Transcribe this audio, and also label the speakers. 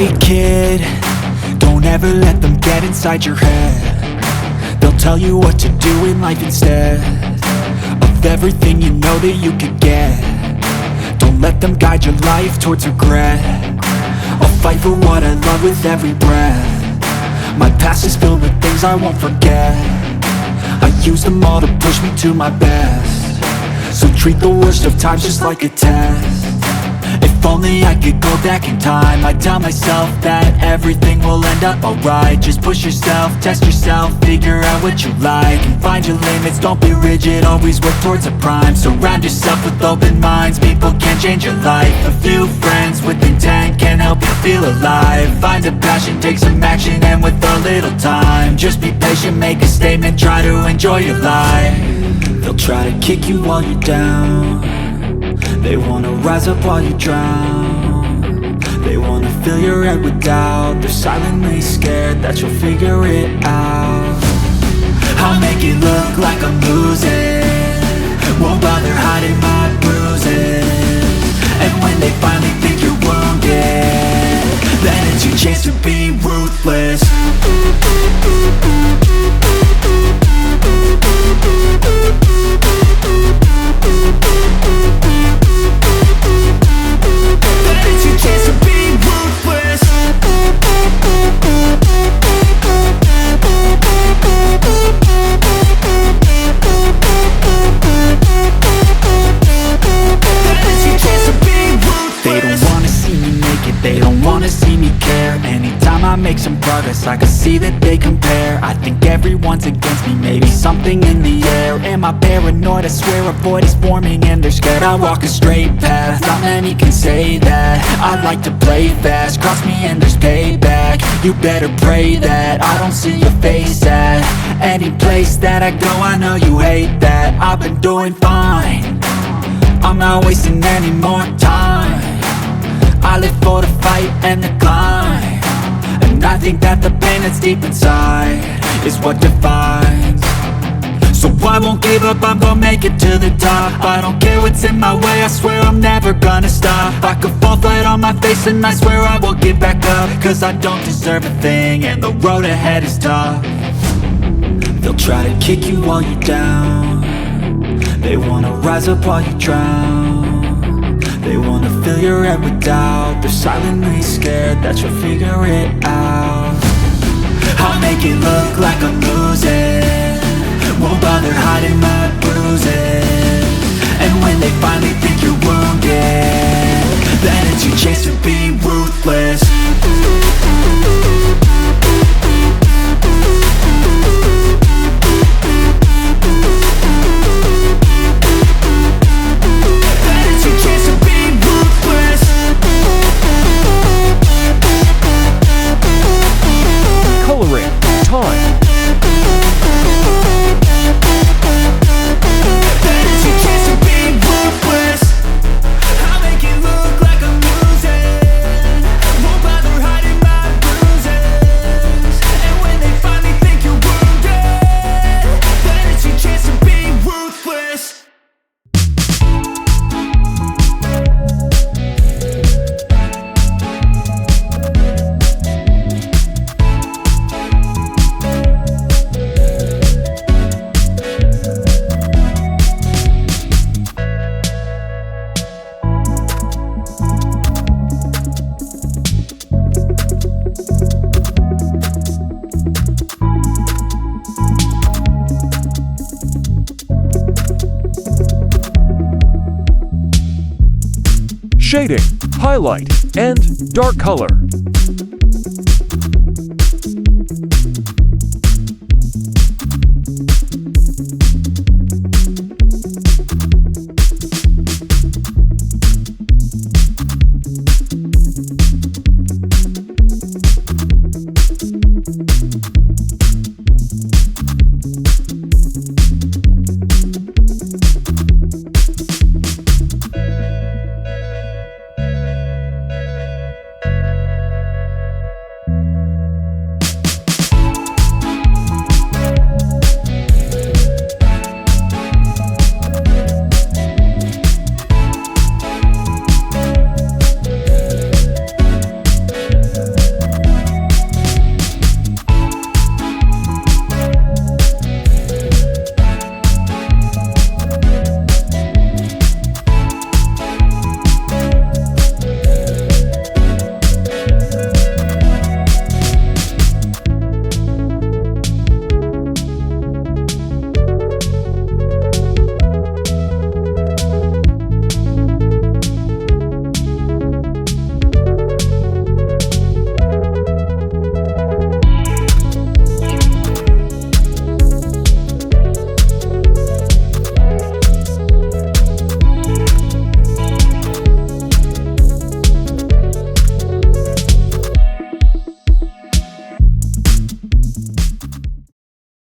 Speaker 1: Hey kid, don't ever let them get inside your head. They'll tell you what to do in life instead of everything you know that you could get. Don't let them guide your life towards regret. I'll fight for what I love with every breath. My past is filled with things I won't forget. I use them all to push me to my best. So treat the worst of times just like a test. If only I could go back in time, I'd tell myself that everything will end up alright. Just push yourself, test yourself, figure out what you like, and find your limits, don't be rigid, always work towards a prime. Surround yourself with open minds, people can change your life. A few friends with intent can help you feel alive. Find a passion, take some action, and with a little time, just be patient, make a statement, try to enjoy your life. They'll try to kick you while you're down. They wanna rise up while you drown. They wanna fill your head with doubt. They're silently scared that you'll figure it out. I'll make it look like I'm losing, won't bother hiding my bruises. And when they finally think you're wounded, then it's your chance to be ruthless. I make some progress, I can see that they compare. I think everyone's against me, maybe something in the air. Am I paranoid? I swear a void is forming and they're scared. I walk a straight path, not many can say that. I like to play fast, cross me and there's payback. You better pray that I don't see your face at any place that I go. I know you hate that. I've been doing fine, I'm not wasting any more time. I live for the fight and the climb, and I think that the pain that's deep inside is what defines. So I won't give up, I'm gonna make it to the top. I don't care what's in my way, I swear I'm never gonna stop. I could fall flat on my face and I swear I will get back up, cause I don't deserve a thing and the road ahead is tough. They'll try to kick you while you're down. They wanna rise up while you drown. They wanna fill your head with doubt. They're silently scared that you'll figure it out. I'll make it look like I'm losing, won't bother hiding my bruises. And when they finally think you're wounded, then it's your chance to be ruthless.
Speaker 2: Shading, highlight, and dark color.